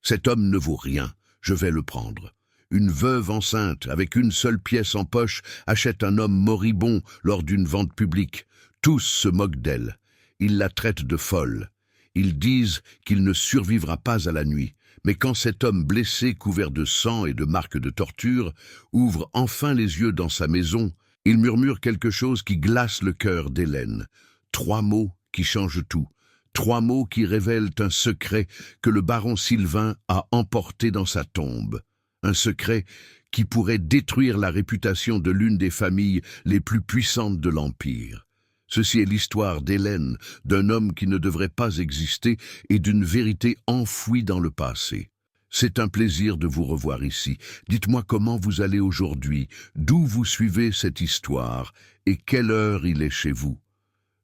Cet homme ne vaut rien, je vais le prendre. Une veuve enceinte, avec une seule pièce en poche, achète un homme moribond lors d'une vente publique. Tous se moquent d'elle. Ils la traitent de folle. Ils disent qu'il ne survivra pas à la nuit. Mais quand cet homme blessé, couvert de sang et de marques de torture, ouvre enfin les yeux dans sa maison, il murmure quelque chose qui glace le cœur d'Hélène. 3 mots qui changent tout. 3 mots qui révèlent un secret que le baron Sylvain a emporté dans sa tombe. Un secret qui pourrait détruire la réputation de l'une des familles les plus puissantes de l'Empire. Ceci est l'histoire d'Hélène, d'un homme qui ne devrait pas exister et d'une vérité enfouie dans le passé. C'est un plaisir de vous revoir ici. Dites-moi comment vous allez aujourd'hui, d'où vous suivez cette histoire et quelle heure il est chez vous.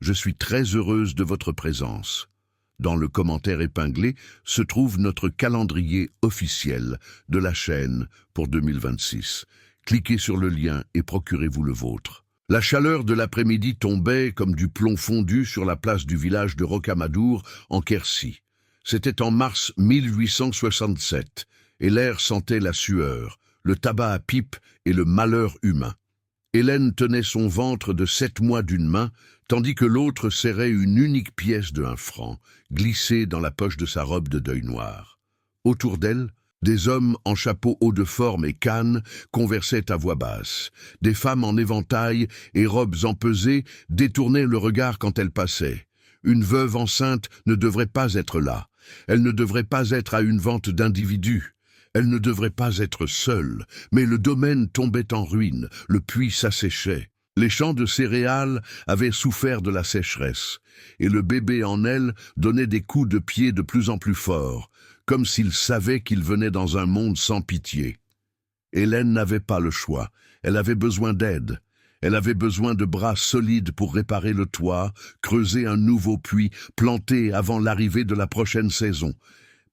Je suis très heureuse de votre présence. Dans le commentaire épinglé se trouve notre calendrier officiel de la chaîne pour 2026. Cliquez sur le lien et procurez-vous le vôtre. La chaleur de l'après-midi tombait comme du plomb fondu sur la place du village de Rocamadour en Quercy. C'était en mars 1867 et l'air sentait la sueur, le tabac à pipe et le malheur humain. Hélène tenait son ventre de 7 mois d'une main, tandis que l'autre serrait une unique pièce de 1 franc, glissée dans la poche de sa robe de deuil noir. Autour d'elle, des hommes en chapeau haut de forme et canne conversaient à voix basse. Des femmes en éventail et robes empesées détournaient le regard quand elles passaient. Une veuve enceinte ne devrait pas être là. Elle ne devrait pas être à une vente d'individus. Elle ne devrait pas être seule, mais le domaine tombait en ruine, le puits s'asséchait. Les champs de céréales avaient souffert de la sécheresse, et le bébé en elle donnait des coups de pied de plus en plus forts, comme s'il savait qu'il venait dans un monde sans pitié. Hélène n'avait pas le choix, elle avait besoin d'aide. Elle avait besoin de bras solides pour réparer le toit, creuser un nouveau puits, planter avant l'arrivée de la prochaine saison.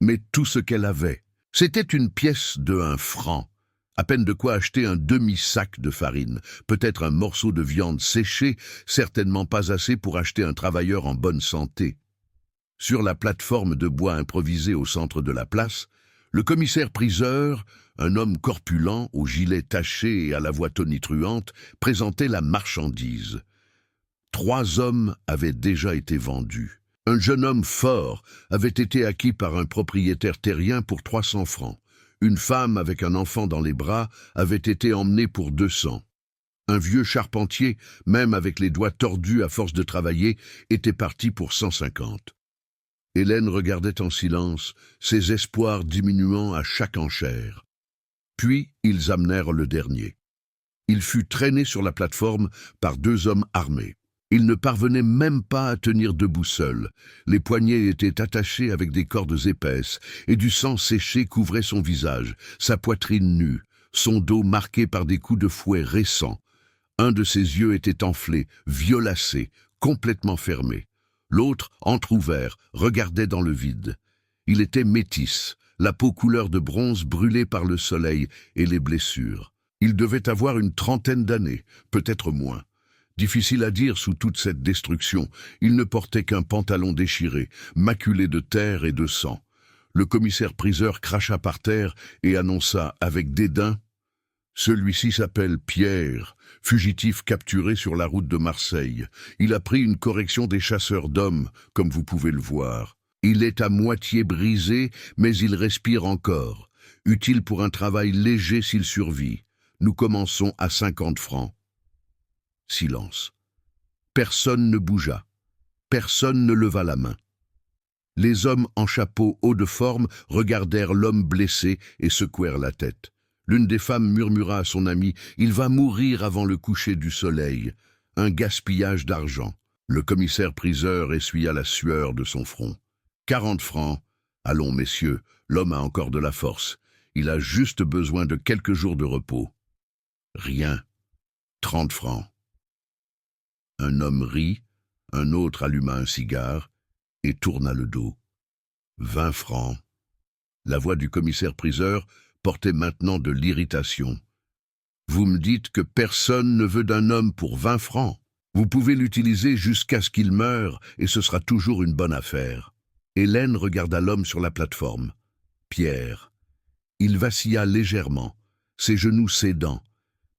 Mais tout ce qu'elle avait, c'était une pièce de 1 franc, à peine de quoi acheter un demi-sac de farine, peut-être un morceau de viande séchée, certainement pas assez pour acheter un travailleur en bonne santé. Sur la plateforme de bois improvisée au centre de la place, le commissaire-priseur, un homme corpulent, au gilet taché et à la voix tonitruante, présentait la marchandise. 3 hommes avaient déjà été vendus. Un jeune homme fort avait été acquis par un propriétaire terrien pour 300 francs. Une femme avec un enfant dans les bras avait été emmenée pour 200. Un vieux charpentier, même avec les doigts tordus à force de travailler, était parti pour 150. Hélène regardait en silence, ses espoirs diminuant à chaque enchère. Puis ils amenèrent le dernier. Il fut traîné sur la plateforme par 2 hommes armés. Il ne parvenait même pas à tenir debout seul. Les poignets étaient attachés avec des cordes épaisses, et du sang séché couvrait son visage, sa poitrine nue, son dos marqué par des coups de fouet récents. Un de ses yeux était enflé, violacé, complètement fermé. L'autre, entrouvert, regardait dans le vide. Il était métis, la peau couleur de bronze brûlée par le soleil et les blessures. Il devait avoir une 30aine d'années, peut-être moins. Difficile à dire sous toute cette destruction, il ne portait qu'un pantalon déchiré, maculé de terre et de sang. Le commissaire-priseur cracha par terre et annonça avec dédain « Celui-ci s'appelle Pierre, fugitif capturé sur la route de Marseille. Il a pris une correction des chasseurs d'hommes, comme vous pouvez le voir. Il est à moitié brisé, mais il respire encore. Utile pour un travail léger s'il survit. Nous commençons à 50 francs. » Silence. Personne ne bougea. Personne ne leva la main. Les hommes en chapeau haut de forme regardèrent l'homme blessé et secouèrent la tête. L'une des femmes murmura à son ami « Il va mourir avant le coucher du soleil. » Un gaspillage d'argent. Le commissaire-priseur essuya la sueur de son front. 40 francs. Allons, messieurs, l'homme a encore de la force. Il a juste besoin de quelques jours de repos. Rien. 30 francs. Un homme rit, un autre alluma un cigare et tourna le dos. 20 francs. La voix du commissaire-priseur portait maintenant de l'irritation. Vous me dites que personne ne veut d'un homme pour 20 francs. Vous pouvez l'utiliser jusqu'à ce qu'il meure et ce sera toujours une bonne affaire. Hélène regarda l'homme sur la plateforme. Pierre. Il vacilla légèrement, ses genoux cédant,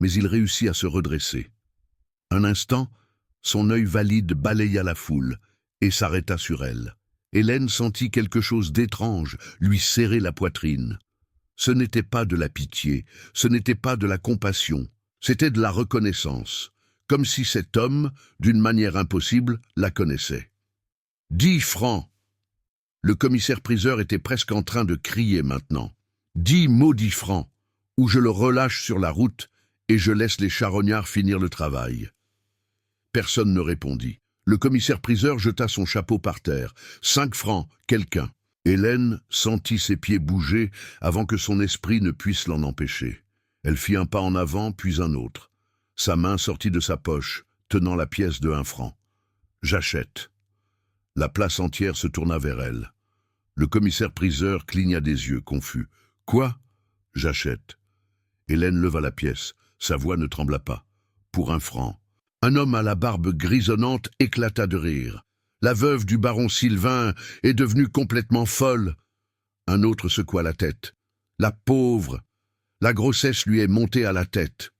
mais il réussit à se redresser. Un instant, son œil valide balaya la foule et s'arrêta sur elle. Hélène sentit quelque chose d'étrange lui serrer la poitrine. Ce n'était pas de la pitié, ce n'était pas de la compassion, c'était de la reconnaissance, comme si cet homme, d'une manière impossible, la connaissait. 10 francs. Le commissaire-priseur était presque en train de crier maintenant. 10 maudits francs, ou je le relâche sur la route et je laisse les charognards finir le travail. Personne ne répondit. Le commissaire-priseur jeta son chapeau par terre. 5 francs, quelqu'un. Hélène sentit ses pieds bouger avant que son esprit ne puisse l'en empêcher. Elle fit un pas en avant, puis un autre. Sa main sortit de sa poche, tenant la pièce de 1 franc. « J'achète. » La place entière se tourna vers elle. Le commissaire-priseur cligna des yeux, confus. « Quoi ? » ?»« J'achète. » Hélène leva la pièce. Sa voix ne trembla pas. « Pour 1 franc. » Un homme à la barbe grisonnante éclata de rire. La veuve du baron Sylvain est devenue complètement folle. Un autre secoua la tête. La pauvre! La grossesse lui est montée à la tête.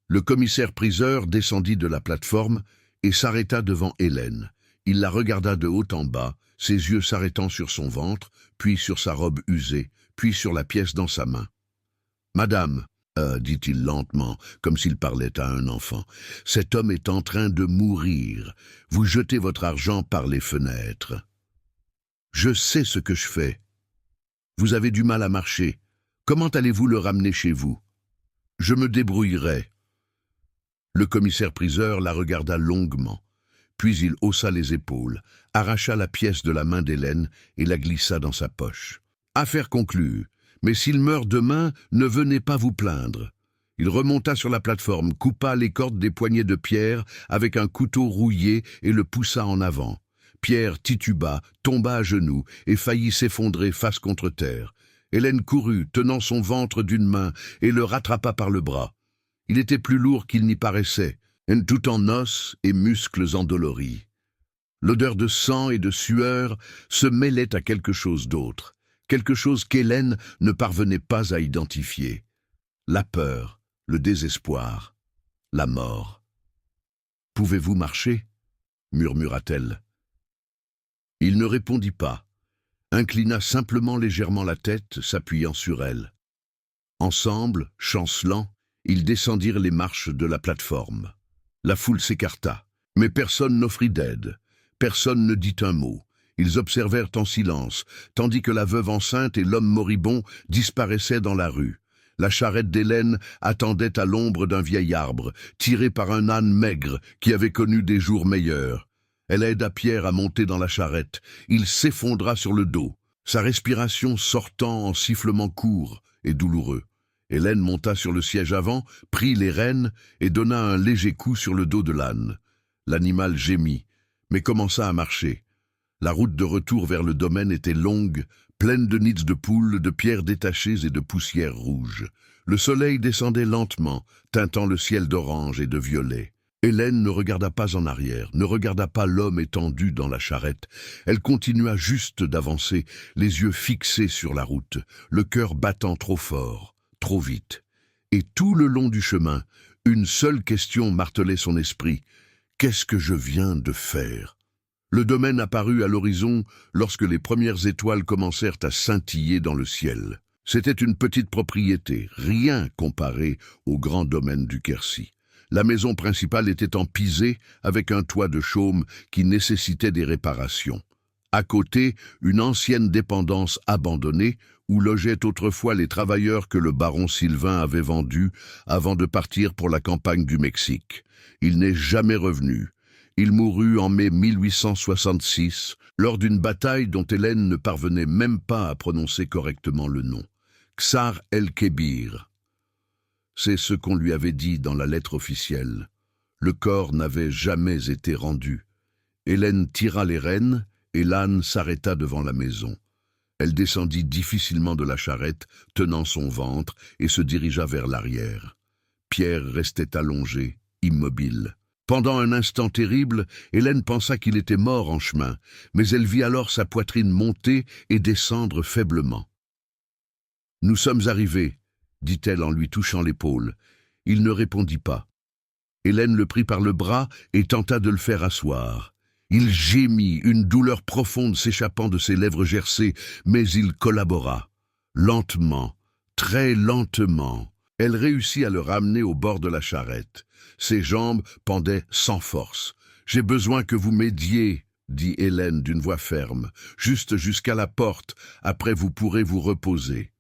Le commissaire-priseur descendit de la plateforme et s'arrêta devant Hélène. Il la regarda de haut en bas, ses yeux s'arrêtant sur son ventre, puis sur sa robe usée, puis sur la pièce dans sa main. « Madame, dit-il lentement, comme s'il parlait à un enfant, « cet homme est en train de mourir. Vous jetez votre argent par les fenêtres. Je sais ce que je fais. Vous avez du mal à marcher. Comment allez-vous le ramener chez vous? Je me débrouillerai. » Le commissaire-priseur la regarda longuement. Puis il haussa les épaules, arracha la pièce de la main d'Hélène et la glissa dans sa poche. « Affaire conclue. Mais s'il meurt demain, ne venez pas vous plaindre. » Il remonta sur la plateforme, coupa les cordes des poignets de Pierre avec un couteau rouillé et le poussa en avant. Pierre tituba, tomba à genoux et faillit s'effondrer face contre terre. Hélène courut, tenant son ventre d'une main, et le rattrapa par le bras. Il était plus lourd qu'il n'y paraissait, tout en os et muscles endoloris. L'odeur de sang et de sueur se mêlait à quelque chose d'autre. Quelque chose qu'Hélène ne parvenait pas à identifier. La peur, le désespoir, la mort. « Pouvez-vous marcher ?» murmura-t-elle. Il ne répondit pas, inclina simplement légèrement la tête, s'appuyant sur elle. Ensemble, chancelants, ils descendirent les marches de la plateforme. La foule s'écarta, mais personne n'offrit d'aide, personne ne dit un mot. Ils observèrent en silence, tandis que la veuve enceinte et l'homme moribond disparaissaient dans la rue. La charrette d'Hélène attendait à l'ombre d'un vieil arbre, tirée par un âne maigre qui avait connu des jours meilleurs. Elle aida Pierre à monter dans la charrette. Il s'effondra sur le dos, sa respiration sortant en sifflements courts et douloureux. Hélène monta sur le siège avant, prit les rênes et donna un léger coup sur le dos de l'âne. L'animal gémit, mais commença à marcher. La route de retour vers le domaine était longue, pleine de nids de poules, de pierres détachées et de poussière rouge. Le soleil descendait lentement, teintant le ciel d'orange et de violet. Hélène ne regarda pas en arrière, ne regarda pas l'homme étendu dans la charrette. Elle continua juste d'avancer, les yeux fixés sur la route, le cœur battant trop fort, trop vite. Et tout le long du chemin, une seule question martelait son esprit. « Qu'est-ce que je viens de faire ?» Le domaine apparut à l'horizon lorsque les premières étoiles commencèrent à scintiller dans le ciel. C'était une petite propriété, rien comparé au grand domaine du Quercy. La maison principale était en pisé avec un toit de chaume qui nécessitait des réparations. À côté, une ancienne dépendance abandonnée où logeaient autrefois les travailleurs que le baron Sylvain avait vendus avant de partir pour la campagne du Mexique. Il n'est jamais revenu. Il mourut en mai 1866, lors d'une bataille dont Hélène ne parvenait même pas à prononcer correctement le nom. Ksar el-Kébir. C'est ce qu'on lui avait dit dans la lettre officielle. Le corps n'avait jamais été rendu. Hélène tira les rênes et l'âne s'arrêta devant la maison. Elle descendit difficilement de la charrette, tenant son ventre, et se dirigea vers l'arrière. Pierre restait allongé, immobile. Pendant un instant terrible, Hélène pensa qu'il était mort en chemin, mais elle vit alors sa poitrine monter et descendre faiblement. Nous sommes arrivés, dit-elle en lui touchant l'épaule. Il ne répondit pas. Hélène le prit par le bras et tenta de le faire asseoir. Il gémit, une douleur profonde s'échappant de ses lèvres gercées, mais il collabora. Lentement, très lentement, elle réussit à le ramener au bord de la charrette. Ses jambes pendaient sans force. « J'ai besoin que vous m'aidiez, » dit Hélène d'une voix ferme, « juste jusqu'à la porte, après vous pourrez vous reposer. »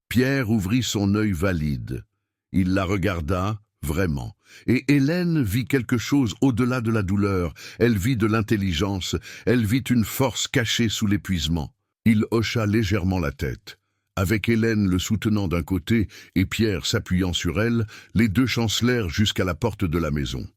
Pierre ouvrit son œil valide. Il la regarda, vraiment, et Hélène vit quelque chose au-delà de la douleur. Elle vit de l'intelligence, elle vit une force cachée sous l'épuisement. Il hocha légèrement la tête. Avec Hélène le soutenant d'un côté et Pierre s'appuyant sur elle, les deux chancelèrent jusqu'à la porte de la maison.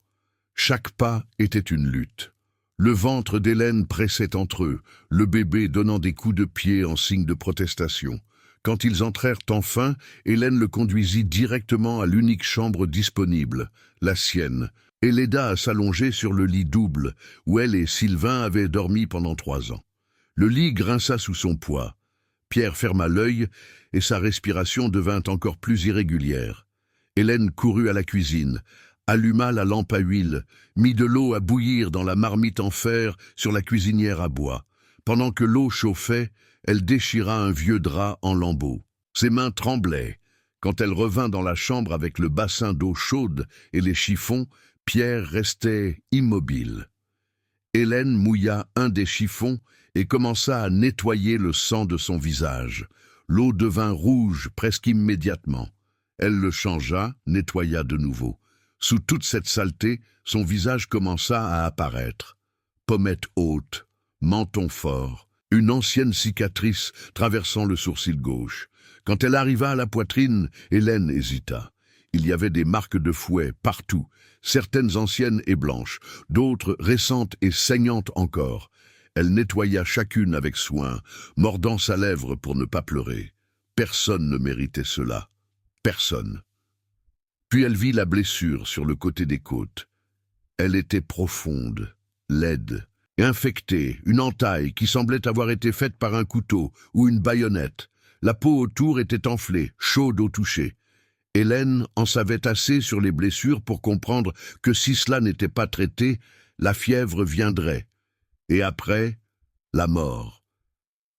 Chaque pas était une lutte. Le ventre d'Hélène pressait entre eux, le bébé donnant des coups de pied en signe de protestation. Quand ils entrèrent enfin, Hélène le conduisit directement à l'unique chambre disponible, la sienne, et l'aida à s'allonger sur le lit double, où elle et Sylvain avaient dormi pendant 3 ans. Le lit grinça sous son poids. Pierre ferma l'œil et sa respiration devint encore plus irrégulière. Hélène courut à la cuisine, alluma la lampe à huile, mit de l'eau à bouillir dans la marmite en fer sur la cuisinière à bois. Pendant que l'eau chauffait, elle déchira un vieux drap en lambeaux. Ses mains tremblaient. Quand elle revint dans la chambre avec le bassin d'eau chaude et les chiffons, Pierre restait immobile. Hélène mouilla un des chiffons et commença à nettoyer le sang de son visage. L'eau devint rouge presque immédiatement. Elle le changea, nettoya de nouveau. Sous toute cette saleté, son visage commença à apparaître. Pommettes hautes, menton fort, une ancienne cicatrice traversant le sourcil gauche. Quand elle arriva à la poitrine, Hélène hésita. Il y avait des marques de fouet partout, certaines anciennes et blanches, d'autres récentes et saignantes encore. Elle nettoya chacune avec soin, mordant sa lèvre pour ne pas pleurer. Personne ne méritait cela. Personne. Puis elle vit la blessure sur le côté des côtes. Elle était profonde, laide, infectée, une entaille qui semblait avoir été faite par un couteau ou une baïonnette. La peau autour était enflée, chaude au toucher. Hélène en savait assez sur les blessures pour comprendre que si cela n'était pas traité, la fièvre viendrait. Et après, la mort.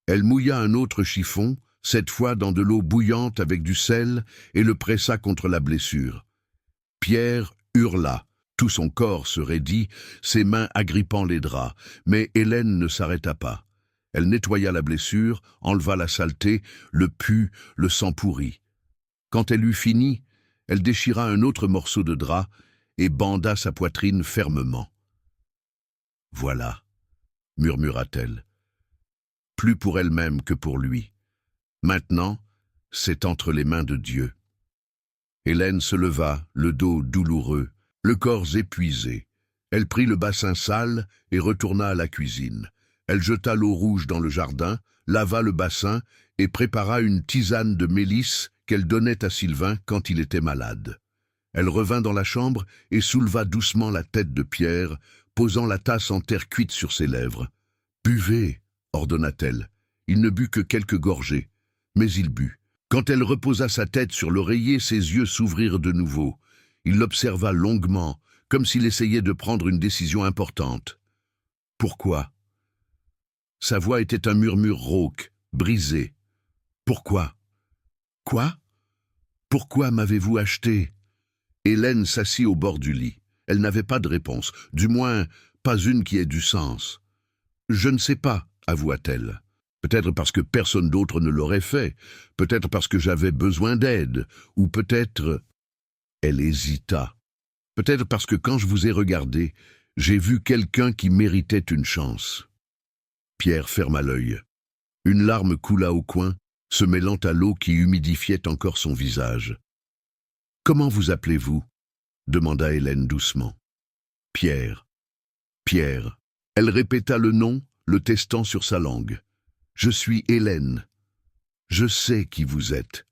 Elle mouilla un autre chiffon, cette fois dans de l'eau bouillante avec du sel, et le pressa contre la blessure. Pierre hurla. Tout son corps se raidit, ses mains agrippant les draps, mais Hélène ne s'arrêta pas. Elle nettoya la blessure, enleva la saleté, le pus, le sang pourri. Quand elle eut fini, elle déchira un autre morceau de drap et banda sa poitrine fermement. « Voilà », murmura-t-elle. Plus pour elle-même que pour lui. Maintenant, c'est entre les mains de Dieu. Hélène se leva, le dos douloureux, le corps épuisé. Elle prit le bassin sale et retourna à la cuisine. Elle jeta l'eau rouge dans le jardin, lava le bassin et prépara une tisane de mélisse qu'elle donnait à Sylvain quand il était malade. Elle revint dans la chambre et souleva doucement la tête de Pierre, posant la tasse en terre cuite sur ses lèvres. « Buvez » ordonna-t-elle. Il ne but que quelques gorgées, mais il but. Quand elle reposa sa tête sur l'oreiller, ses yeux s'ouvrirent de nouveau. Il l'observa longuement, comme s'il essayait de prendre une décision importante. « Pourquoi » Sa voix était un murmure rauque, brisé. « Pourquoi »« Quoi ? Pourquoi m'avez-vous acheté ?» Hélène s'assit au bord du lit. Elle n'avait pas de réponse, du moins pas une qui ait du sens. « Je ne sais pas », avoua-t-elle. Peut-être parce que personne d'autre ne l'aurait fait, peut-être parce que j'avais besoin d'aide, ou peut-être... Elle hésita. Peut-être parce que quand je vous ai regardé, j'ai vu quelqu'un qui méritait une chance. Pierre ferma l'œil. Une larme coula au coin, se mêlant à l'eau qui humidifiait encore son visage. « Comment vous appelez-vous » demanda Hélène doucement. « Pierre. »« Pierre. » Elle répéta le nom, le testant sur sa langue. « Je suis Hélène. Je sais qui vous êtes. »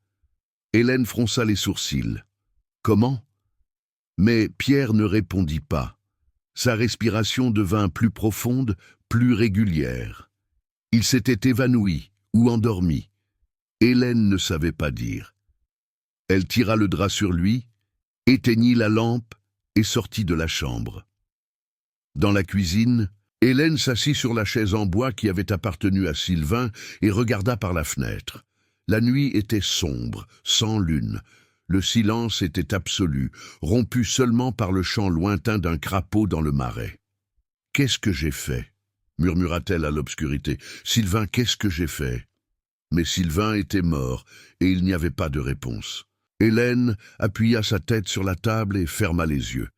Hélène fronça les sourcils. « Comment » Mais Pierre ne répondit pas. Sa respiration devint plus profonde, plus régulière. Il s'était évanoui ou endormi. Hélène ne savait pas dire. Elle tira le drap sur lui, éteignit la lampe et sortit de la chambre. Dans la cuisine, Hélène s'assit sur la chaise en bois qui avait appartenu à Sylvain et regarda par la fenêtre. La nuit était sombre, sans lune. Le silence était absolu, rompu seulement par le chant lointain d'un crapaud dans le marais. « Qu'est-ce que j'ai fait » murmura-t-elle à l'obscurité. « Sylvain, qu'est-ce que j'ai fait » Mais Sylvain était mort, et il n'y avait pas de réponse. Hélène appuya sa tête sur la table et ferma les yeux.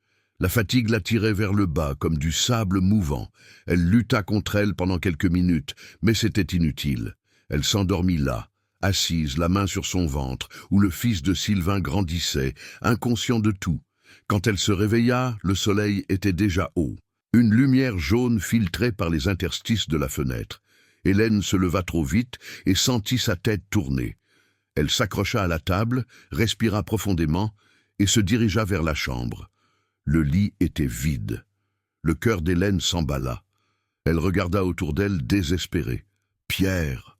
La fatigue la tirait vers le bas, comme du sable mouvant. Elle lutta contre elle pendant quelques minutes, mais c'était inutile. Elle s'endormit là, assise, la main sur son ventre, où le fils de Sylvain grandissait, inconscient de tout. Quand elle se réveilla, le soleil était déjà haut. Une lumière jaune filtrait par les interstices de la fenêtre. Hélène se leva trop vite et sentit sa tête tourner. Elle s'accrocha à la table, respira profondément et se dirigea vers la chambre. Le lit était vide. Le cœur d'Hélène s'emballa. Elle regarda autour d'elle désespérée. Pierre.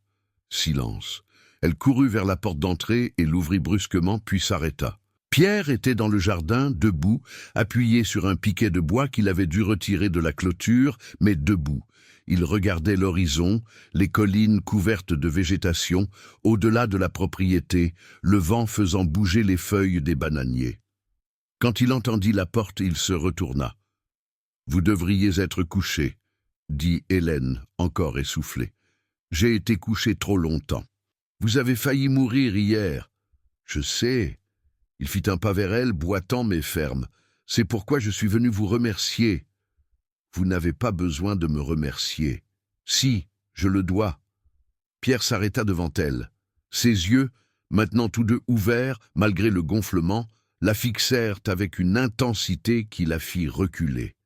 Silence. Elle courut vers la porte d'entrée et l'ouvrit brusquement, puis s'arrêta. Pierre était dans le jardin, debout, appuyé sur un piquet de bois qu'il avait dû retirer de la clôture, mais debout. Il regardait l'horizon, les collines couvertes de végétation, au-delà de la propriété, le vent faisant bouger les feuilles des bananiers. Quand il entendit la porte, il se retourna. « Vous devriez être couché, » dit Hélène, encore essoufflée. « J'ai été couché trop longtemps. Vous avez failli mourir hier. »« Je sais. » Il fit un pas vers elle, boitant mais ferme. « C'est pourquoi je suis venu vous remercier. »« Vous n'avez pas besoin de me remercier. »« Si, je le dois. » Pierre s'arrêta devant elle. Ses yeux, maintenant tous deux ouverts, malgré le gonflement, la fixèrent avec une intensité qui la fit reculer.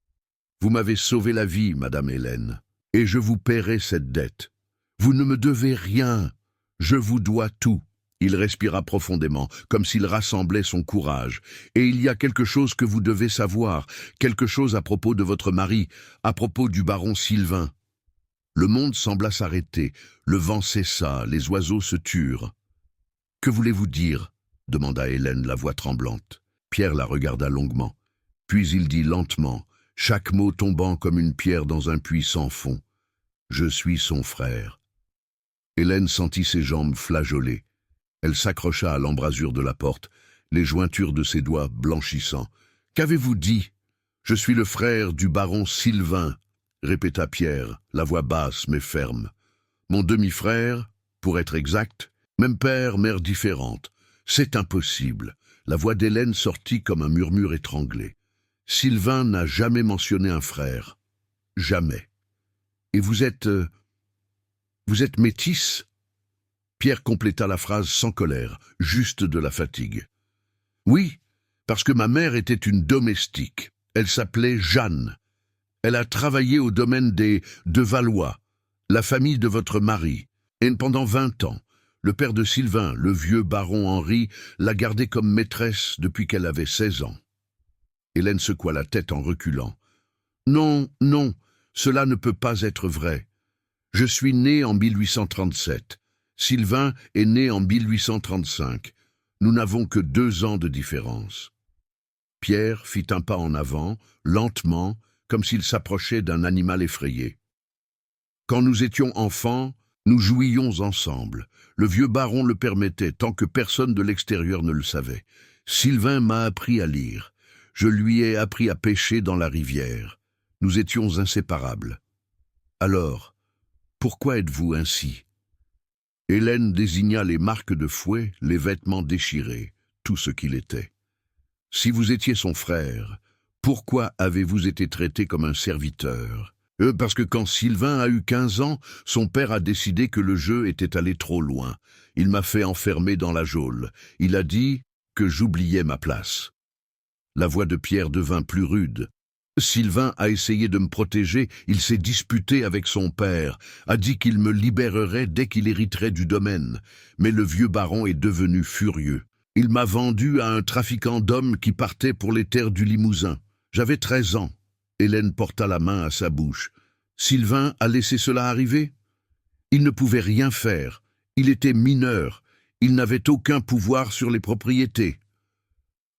« Vous m'avez sauvé la vie, Madame Hélène, et je vous paierai cette dette. Vous ne me devez rien, je vous dois tout. » Il respira profondément, comme s'il rassemblait son courage. « Et il y a quelque chose que vous devez savoir, quelque chose à propos de votre mari, à propos du baron Sylvain. » Le monde sembla s'arrêter, le vent cessa, les oiseaux se turent. « Que voulez-vous dire ?» demanda Hélène, la voix tremblante. Pierre la regarda longuement. Puis il dit lentement, chaque mot tombant comme une pierre dans un puits sans fond. « Je suis son frère. » Hélène sentit ses jambes flageoler. Elle s'accrocha à l'embrasure de la porte, les jointures de ses doigts blanchissant. « Qu'avez-vous dit ? »« Je suis le frère du baron Sylvain, » répéta Pierre, la voix basse mais ferme. « Mon demi-frère, pour être exact, même père, mère différente. C'est impossible. » La voix d'Hélène sortit comme un murmure étranglé. « Sylvain n'a jamais mentionné un frère. Jamais. Et vous êtes métisse ?» Pierre compléta la phrase sans colère, juste de la fatigue. « Oui, parce que ma mère était une domestique. Elle s'appelait Jeanne. Elle a travaillé au domaine des de Valois, la famille de votre mari, et pendant 20 ans. Le père de Sylvain, le vieux baron Henri, l'a gardée comme maîtresse depuis qu'elle avait 16 ans. » Hélène secoua la tête en reculant. « Non, non, cela ne peut pas être vrai. Je suis né en 1837. Sylvain est né en 1835. Nous n'avons que 2 ans de différence. » Pierre fit un pas en avant, lentement, comme s'il s'approchait d'un animal effrayé. « Quand nous étions enfants, nous jouions ensemble. Le vieux baron le permettait tant que personne de l'extérieur ne le savait. Sylvain m'a appris à lire. Je lui ai appris à pêcher dans la rivière. Nous étions inséparables. Alors, pourquoi êtes-vous ainsi ?» Hélène désigna les marques de fouet, les vêtements déchirés, tout ce qu'il était. « Si vous étiez son frère, pourquoi avez-vous été traité comme un serviteur ? Parce que quand Sylvain a eu 15 ans, son père a décidé que le jeu était allé trop loin. Il m'a fait enfermer dans la geôle. Il a dit que j'oubliais ma place. » La voix de Pierre devint plus rude. « Sylvain a essayé de me protéger, il s'est disputé avec son père, a dit qu'il me libérerait dès qu'il hériterait du domaine. Mais le vieux baron est devenu furieux. Il m'a vendu à un trafiquant d'hommes qui partait pour les terres du Limousin. J'avais 13 ans. » Hélène porta la main à sa bouche. « Sylvain a laissé cela arriver ? Il ne pouvait rien faire, Il était mineur, il n'avait aucun pouvoir sur les propriétés.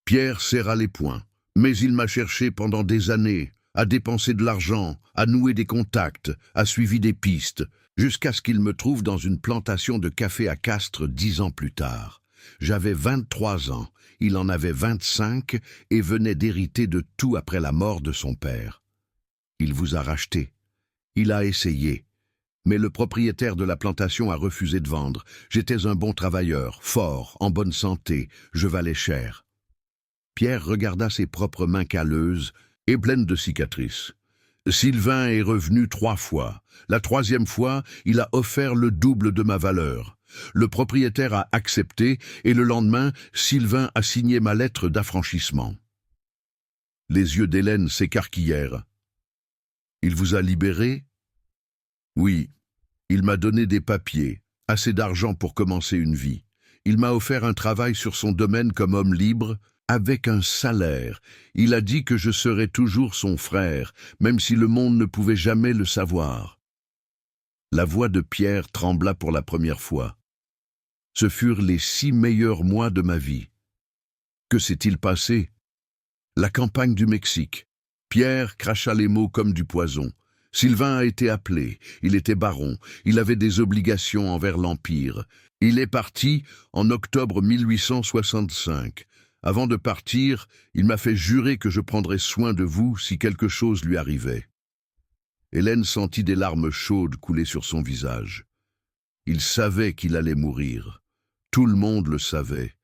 Pierre serra les poings, mais il m'a cherché pendant des années, a dépensé de l'argent, a noué des contacts, a suivi des pistes, jusqu'à ce qu'il me trouve dans une plantation de café à Castres 10 ans plus tard. J'avais 23 ans, il en avait 25 et venait d'hériter de tout après la mort de son père. Il vous a racheté. Il a essayé. Mais le propriétaire de la plantation a refusé de vendre. J'étais un bon travailleur, fort, en bonne santé, je valais cher. Pierre regarda ses propres mains calleuses et pleines de cicatrices. Sylvain est revenu 3 fois. La 3e fois, il a offert le double de ma valeur. Le propriétaire a accepté et le lendemain, Sylvain a signé ma lettre d'affranchissement. Les yeux d'Hélène s'écarquillèrent. Il vous a libéré? Oui. Il m'a donné des papiers, assez d'argent pour commencer une vie. Il m'a offert un travail sur son domaine comme homme libre, avec un salaire. Il a dit que je serais toujours son frère, même si le monde ne pouvait jamais le savoir. La voix de Pierre trembla pour la première fois. Ce furent les 6 meilleurs mois de ma vie. Que s'est-il passé? La campagne du Mexique. Pierre cracha les mots comme du poison. Sylvain a été appelé, il était baron, il avait des obligations envers l'Empire. Il est parti en octobre 1865. Avant de partir, il m'a fait jurer que je prendrais soin de vous si quelque chose lui arrivait. Hélène sentit des larmes chaudes couler sur son visage. Il savait qu'il allait mourir. Tout le monde le savait.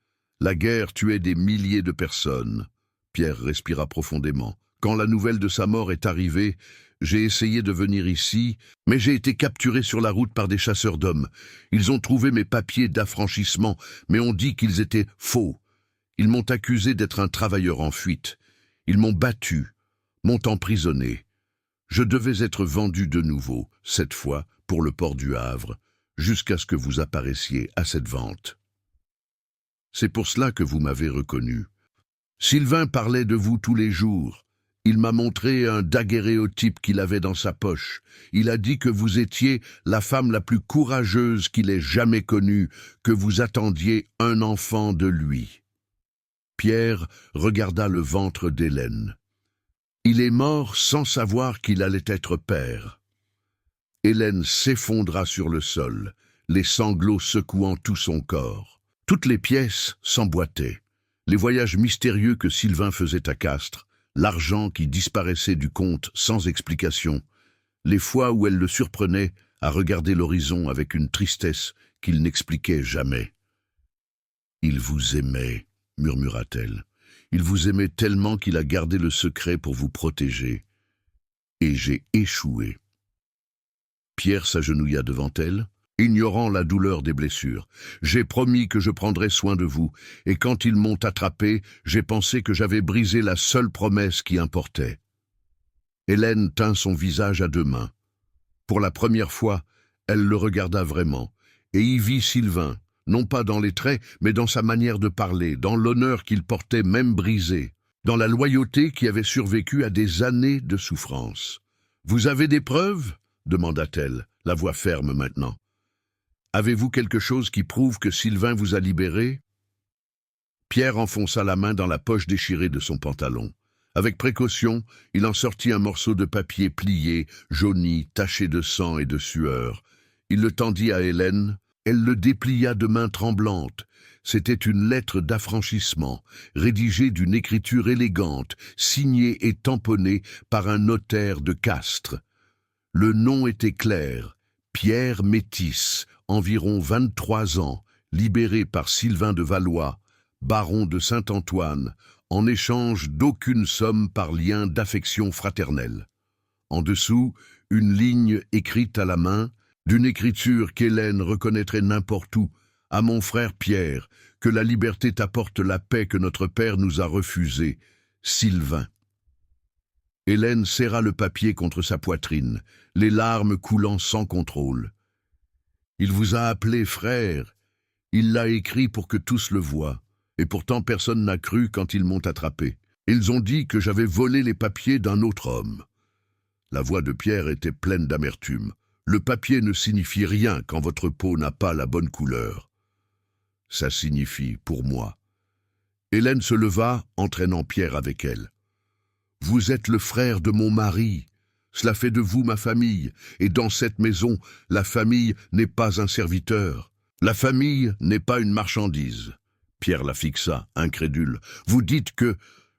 La guerre tuait des milliers de personnes. Pierre respira profondément. Quand la nouvelle de sa mort est arrivée, j'ai essayé de venir ici, mais j'ai été capturé sur la route par des chasseurs d'hommes. Ils ont trouvé mes papiers d'affranchissement, mais ont dit qu'ils étaient faux. Ils m'ont accusé d'être un travailleur en fuite. Ils m'ont battu, m'ont emprisonné. Je devais être vendu de nouveau, cette fois pour le port du Havre, jusqu'à ce que vous apparaissiez à cette vente. C'est pour cela que vous m'avez reconnu. Sylvain parlait de vous tous les jours. Il m'a montré un daguerréotype qu'il avait dans sa poche. Il a dit que vous étiez la femme la plus courageuse qu'il ait jamais connue, que vous attendiez un enfant de lui. Pierre regarda le ventre d'Hélène. Il est mort sans savoir qu'il allait être père. Hélène s'effondra sur le sol, les sanglots secouant tout son corps. Toutes les pièces s'emboîtaient. Les voyages mystérieux que Sylvain faisait à Castres, l'argent qui disparaissait du compte sans explication, les fois où elle le surprenait à regarder l'horizon avec une tristesse qu'il n'expliquait jamais. « Il vous aimait », murmura-t-elle. « Il vous aimait tellement qu'il a gardé le secret pour vous protéger. Et j'ai échoué. » Pierre s'agenouilla devant elle, ignorant la douleur des blessures. « J'ai promis que je prendrais soin de vous, et quand ils m'ont attrapé, j'ai pensé que j'avais brisé la seule promesse qui importait. » Hélène tint son visage à 2 mains. Pour la première fois, elle le regarda vraiment, et y vit Sylvain, non pas dans les traits, mais dans sa manière de parler, dans l'honneur qu'il portait même brisé, dans la loyauté qui avait survécu à des années de souffrance. « Vous avez des preuves ?» demanda-t-elle, la voix ferme maintenant. Avez-vous quelque chose qui prouve que Sylvain vous a libéré? Pierre enfonça la main dans la poche déchirée de son pantalon. Avec précaution, il en sortit un morceau de papier plié, jauni, taché de sang et de sueur. Il le tendit à Hélène. Elle le déplia de main tremblante. C'était une lettre d'affranchissement, rédigée d'une écriture élégante, signée et tamponnée par un notaire de Castres. Le nom était clair, Pierre Métis, environ 23 ans, libéré par Sylvain de Valois, baron de Saint-Antoine, en échange d'aucune somme par lien d'affection fraternelle. En dessous, une ligne écrite à la main, d'une écriture qu'Hélène reconnaîtrait n'importe où, à mon frère Pierre, que la liberté t'apporte la paix que notre père nous a refusée, Sylvain. Hélène serra le papier contre sa poitrine, les larmes coulant sans contrôle. Il vous a appelé frère. Il l'a écrit pour que tous le voient, et pourtant personne n'a cru quand ils m'ont attrapé. Ils ont dit que j'avais volé les papiers d'un autre homme. La voix de Pierre était pleine d'amertume. Le papier ne signifie rien quand votre peau n'a pas la bonne couleur. Ça signifie pour moi. Hélène se leva, entraînant Pierre avec elle. Vous êtes le frère de mon mari. Cela fait de vous ma famille, et dans cette maison, la famille n'est pas un serviteur. La famille n'est pas une marchandise. Pierre la fixa, incrédule. Vous dites que...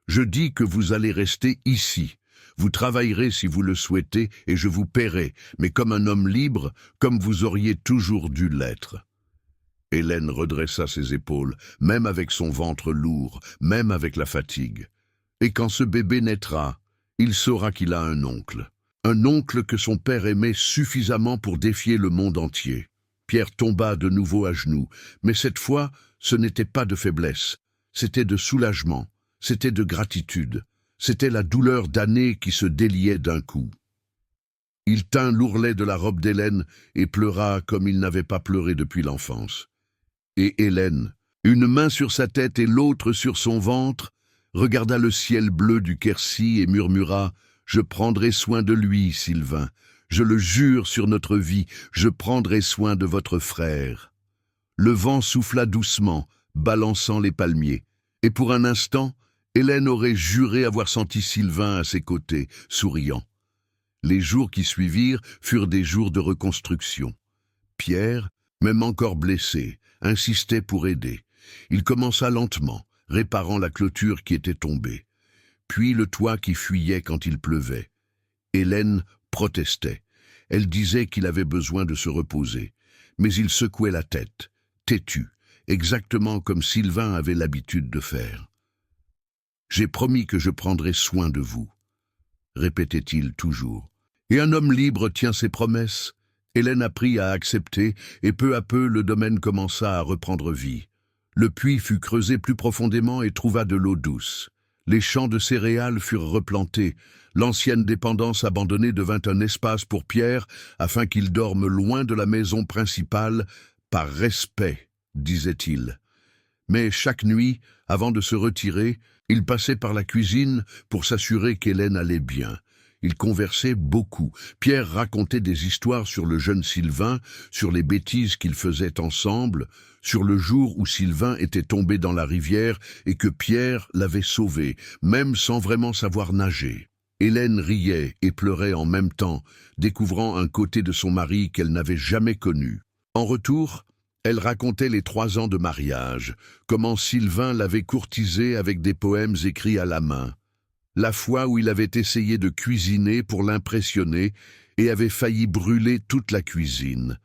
Je dis que vous allez rester ici. Vous travaillerez si vous le souhaitez, et je vous paierai, mais comme un homme libre, comme vous auriez toujours dû l'être. Hélène redressa ses épaules, même avec son ventre lourd, même avec la fatigue. Et quand ce bébé naîtra, il saura qu'il a un oncle. Un oncle que son père aimait suffisamment pour défier le monde entier. Pierre tomba de nouveau à genoux, mais cette fois, ce n'était pas de faiblesse, c'était de soulagement, c'était de gratitude, c'était la douleur d'années qui se déliait d'un coup. Il tint l'ourlet de la robe d'Hélène et pleura comme il n'avait pas pleuré depuis l'enfance. Et Hélène, une main sur sa tête et l'autre sur son ventre, regarda le ciel bleu du Quercy et murmura « Je prendrai soin de lui, Sylvain. Je le jure sur notre vie, je prendrai soin de votre frère. » Le vent souffla doucement, balançant les palmiers. Et pour un instant, Hélène aurait juré avoir senti Sylvain à ses côtés, souriant. Les jours qui suivirent furent des jours de reconstruction. Pierre, même encore blessé, insistait pour aider. Il commença lentement, réparant la clôture qui était tombée. Puis le toit qui fuyait quand il pleuvait. Hélène protestait. Elle disait qu'il avait besoin de se reposer. Mais il secouait la tête, têtu, exactement comme Sylvain avait l'habitude de faire. « J'ai promis que je prendrais soin de vous », répétait-il toujours. Et un homme libre tient ses promesses. Hélène apprit à accepter, et peu à peu le domaine commença à reprendre vie. Le puits fut creusé plus profondément et trouva de l'eau douce. Les champs de céréales furent replantés. L'ancienne dépendance abandonnée devint un espace pour Pierre, afin qu'il dorme loin de la maison principale, par respect, disait-il. Mais chaque nuit, avant de se retirer, il passait par la cuisine pour s'assurer qu'Hélène allait bien. Ils conversaient beaucoup. Pierre racontait des histoires sur le jeune Sylvain, sur les bêtises qu'ils faisaient ensemble, sur le jour où Sylvain était tombé dans la rivière et que Pierre l'avait sauvé, même sans vraiment savoir nager. Hélène riait et pleurait en même temps, découvrant un côté de son mari qu'elle n'avait jamais connu. En retour, elle racontait les 3 ans de mariage, comment Sylvain l'avait courtisée avec des poèmes écrits à la main. La fois où il avait essayé de cuisiner pour l'impressionner et avait failli brûler toute la cuisine.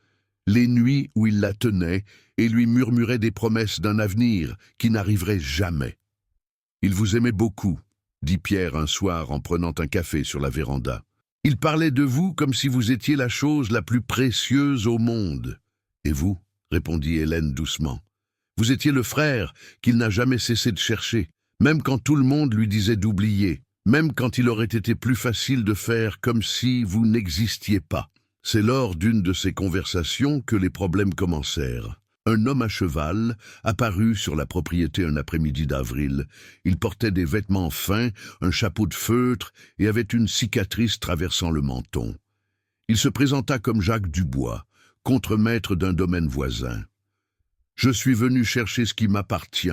Les nuits où il la tenait et lui murmurait des promesses d'un avenir qui n'arriverait jamais. « Il vous aimait beaucoup », dit Pierre un soir en prenant un café sur la véranda. « Il parlait de vous comme si vous étiez la chose la plus précieuse au monde. »« Et vous ?» répondit Hélène doucement. « Vous étiez le frère qu'il n'a jamais cessé de chercher. » Même quand tout le monde lui disait d'oublier, même quand il aurait été plus facile de faire comme si vous n'existiez pas. C'est lors d'une de ces conversations que les problèmes commencèrent. Un homme à cheval apparut sur la propriété un après-midi d'avril. Il portait des vêtements fins, un chapeau de feutre et avait une cicatrice traversant le menton. Il se présenta comme Jacques Dubois, contremaître d'un domaine voisin. « Je suis venu chercher ce qui m'appartient »,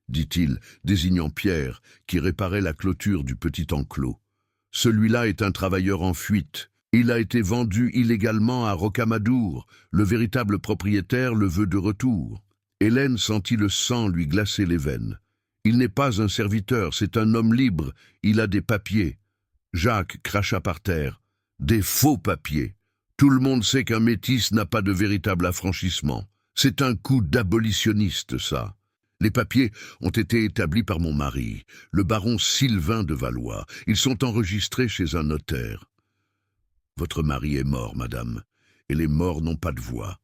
dit-il, désignant Pierre, qui réparait la clôture du petit enclos. « Celui-là est un travailleur en fuite. Il a été vendu illégalement à Rocamadour. Le véritable propriétaire le veut de retour. » Hélène sentit le sang lui glacer les veines. « Il n'est pas un serviteur, c'est un homme libre. Il a des papiers. » Jacques cracha par terre. « Des faux papiers. Tout le monde sait qu'un métis n'a pas de véritable affranchissement. C'est un coup d'abolitionniste, ça. » Les papiers ont été établis par mon mari, le baron Sylvain de Valois. Ils sont enregistrés chez un notaire. Votre mari est mort, madame, et les morts n'ont pas de voix.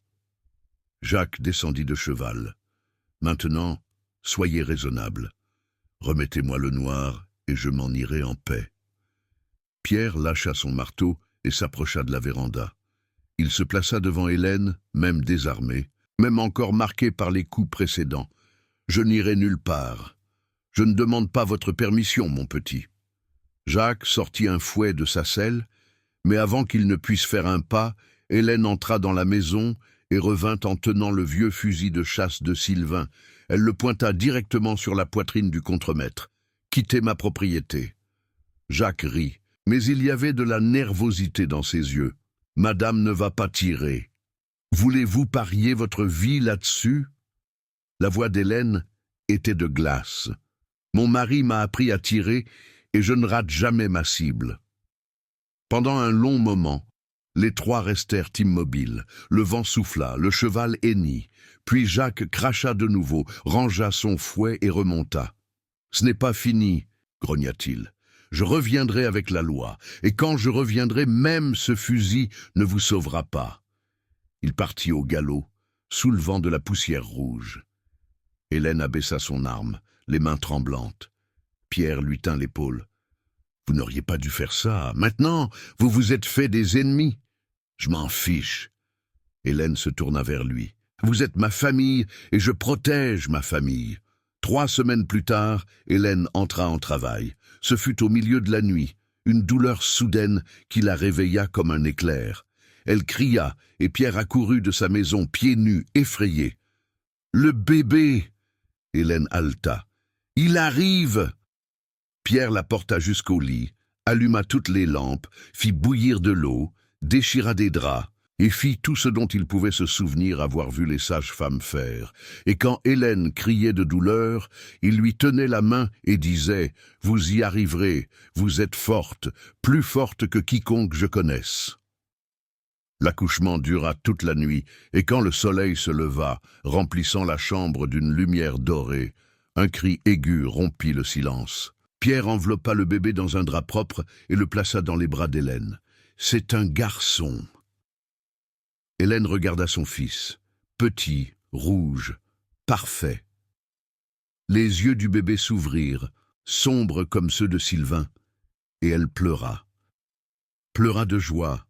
Jacques descendit de cheval. Maintenant, soyez raisonnable. Remettez-moi le noir et je m'en irai en paix. Pierre lâcha son marteau et s'approcha de la véranda. Il se plaça devant Hélène, même désarmée, même encore marquée par les coups précédents. « Je n'irai nulle part. Je ne demande pas votre permission, mon petit. » Jacques sortit un fouet de sa selle, mais avant qu'il ne puisse faire un pas, Hélène entra dans la maison et revint en tenant le vieux fusil de chasse de Sylvain. Elle le pointa directement sur la poitrine du contremaître. « Quittez ma propriété. » Jacques rit, mais il y avait de la nervosité dans ses yeux. « Madame ne va pas tirer. Voulez-vous parier votre vie là-dessus ?» La voix d'Hélène était de glace. « Mon mari m'a appris à tirer et je ne rate jamais ma cible. » Pendant un long moment, les trois restèrent immobiles. Le vent souffla, le cheval hennit. Puis Jacques cracha de nouveau, rangea son fouet et remonta. « Ce n'est pas fini, » grogna-t-il. « Je reviendrai avec la loi, et quand je reviendrai, même ce fusil ne vous sauvera pas. » Il partit au galop, soulevant de la poussière rouge. Hélène abaissa son arme, les mains tremblantes. Pierre lui tint l'épaule. « Vous n'auriez pas dû faire ça. Maintenant, vous vous êtes fait des ennemis. »« Je m'en fiche. » Hélène se tourna vers lui. « Vous êtes ma famille et je protège ma famille. » 3 semaines plus tard, Hélène entra en travail. Ce fut au milieu de la nuit, une douleur soudaine qui la réveilla comme un éclair. Elle cria et Pierre accourut de sa maison, pieds nus, effrayé. « Le bébé !» Hélène haleta. « Il arrive !» Pierre la porta jusqu'au lit, alluma toutes les lampes, fit bouillir de l'eau, déchira des draps, et fit tout ce dont il pouvait se souvenir avoir vu les sages-femmes faire. Et quand Hélène criait de douleur, il lui tenait la main et disait « Vous y arriverez, vous êtes forte, plus forte que quiconque je connaisse. » L'accouchement dura toute la nuit, et quand le soleil se leva, remplissant la chambre d'une lumière dorée, un cri aigu rompit le silence. Pierre enveloppa le bébé dans un drap propre et le plaça dans les bras d'Hélène. « C'est un garçon. » Hélène regarda son fils, petit, rouge, parfait. Les yeux du bébé s'ouvrirent, sombres comme ceux de Sylvain, et elle pleura. Pleura de joie,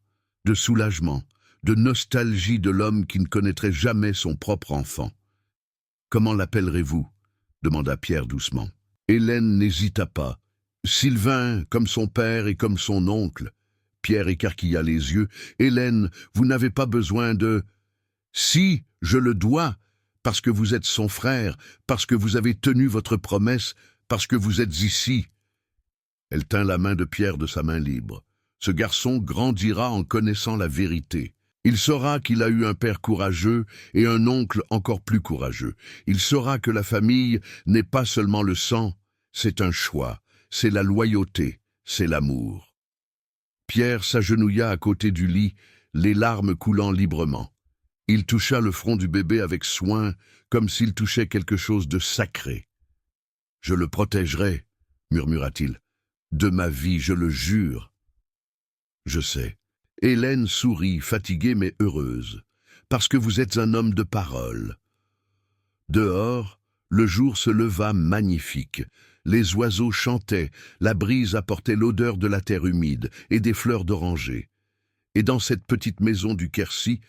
de soulagement, de nostalgie de l'homme qui ne connaîtrait jamais son propre enfant. « Comment l'appellerez-vous » demanda Pierre doucement. Hélène n'hésita pas. « Sylvain, comme son père et comme son oncle. » Pierre écarquilla les yeux. « Hélène, vous n'avez pas besoin de... »« Si, je le dois, parce que vous êtes son frère, parce que vous avez tenu votre promesse, parce que vous êtes ici. » Elle tint la main de Pierre de sa main libre. Ce garçon grandira en connaissant la vérité. Il saura qu'il a eu un père courageux et un oncle encore plus courageux. Il saura que la famille n'est pas seulement le sang, c'est un choix, c'est la loyauté, c'est l'amour. Pierre s'agenouilla à côté du lit, les larmes coulant librement. Il toucha le front du bébé avec soin, comme s'il touchait quelque chose de sacré. « Je le protégerai, » murmura-t-il. « De ma vie, je le jure. » « Je sais. » Hélène sourit, fatiguée mais heureuse. « Parce que vous êtes un homme de parole. » Dehors, le jour se leva magnifique. Les oiseaux chantaient, la brise apportait l'odeur de la terre humide et des fleurs d'oranger. Et dans cette petite maison du Quercy,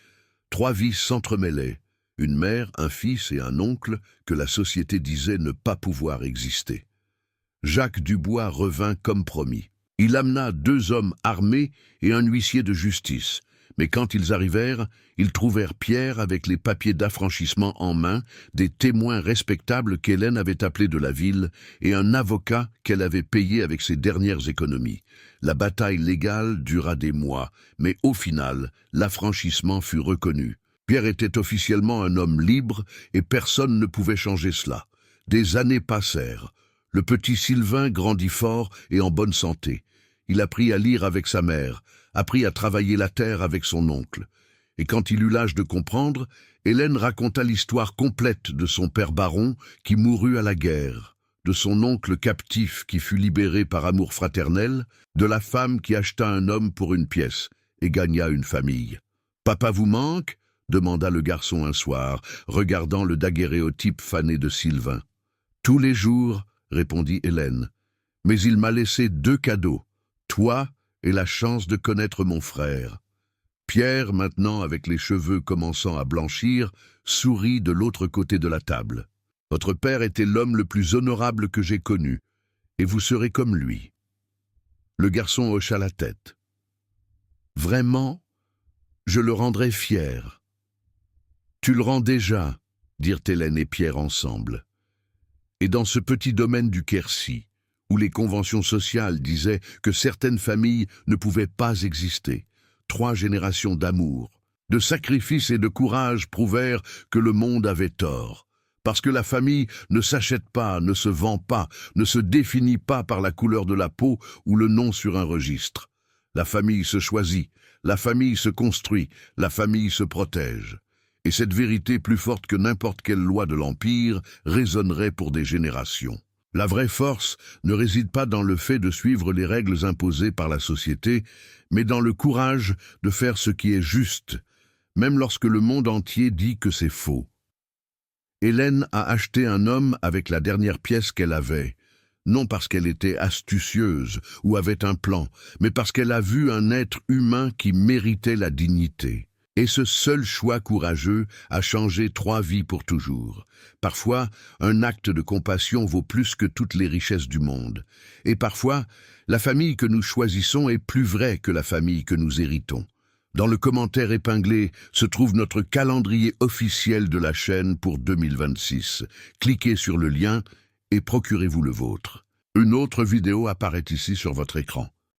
3 vies s'entremêlaient, une mère, un fils et un oncle que la société disait ne pas pouvoir exister. Jacques Dubois revint comme promis. Il amena 2 hommes armés et un huissier de justice. Mais quand ils arrivèrent, ils trouvèrent Pierre avec les papiers d'affranchissement en main, des témoins respectables qu'Hélène avait appelés de la ville et un avocat qu'elle avait payé avec ses dernières économies. La bataille légale dura des mois, mais au final, l'affranchissement fut reconnu. Pierre était officiellement un homme libre et personne ne pouvait changer cela. Des années passèrent. Le petit Sylvain grandit fort et en bonne santé. Il apprit à lire avec sa mère, apprit à travailler la terre avec son oncle. Et quand il eut l'âge de comprendre, Hélène raconta l'histoire complète de son père baron qui mourut à la guerre, de son oncle captif qui fut libéré par amour fraternel, de la femme qui acheta un homme pour une pièce et gagna une famille. « Papa vous manque ?» demanda le garçon un soir, regardant le daguerréotype fané de Sylvain. « Tous les jours » répondit Hélène. « Mais il m'a laissé 2 cadeaux, toi et la chance de connaître mon frère. » Pierre, maintenant avec les cheveux commençant à blanchir, sourit de l'autre côté de la table. « Votre père était l'homme le plus honorable que j'ai connu, et vous serez comme lui. » Le garçon hocha la tête. « Vraiment ? Je le rendrai fier. Tu le rends déjà, dirent Hélène et Pierre ensemble. Et dans ce petit domaine du Quercy, où les conventions sociales disaient que certaines familles ne pouvaient pas exister, 3 générations d'amour, de sacrifice et de courage prouvèrent que le monde avait tort. Parce que la famille ne s'achète pas, ne se vend pas, ne se définit pas par la couleur de la peau ou le nom sur un registre. La famille se choisit, la famille se construit, la famille se protège. Et cette vérité, plus forte que n'importe quelle loi de l'Empire, résonnerait pour des générations. La vraie force ne réside pas dans le fait de suivre les règles imposées par la société, mais dans le courage de faire ce qui est juste, même lorsque le monde entier dit que c'est faux. Hélène a acheté un homme avec la dernière pièce qu'elle avait, non parce qu'elle était astucieuse ou avait un plan, mais parce qu'elle a vu un être humain qui méritait la dignité. Et ce seul choix courageux a changé 3 vies pour toujours. Parfois, un acte de compassion vaut plus que toutes les richesses du monde. Et parfois, la famille que nous choisissons est plus vraie que la famille que nous héritons. Dans le commentaire épinglé se trouve notre calendrier officiel de la chaîne pour 2026. Cliquez sur le lien et procurez-vous le vôtre. Une autre vidéo apparaît ici sur votre écran.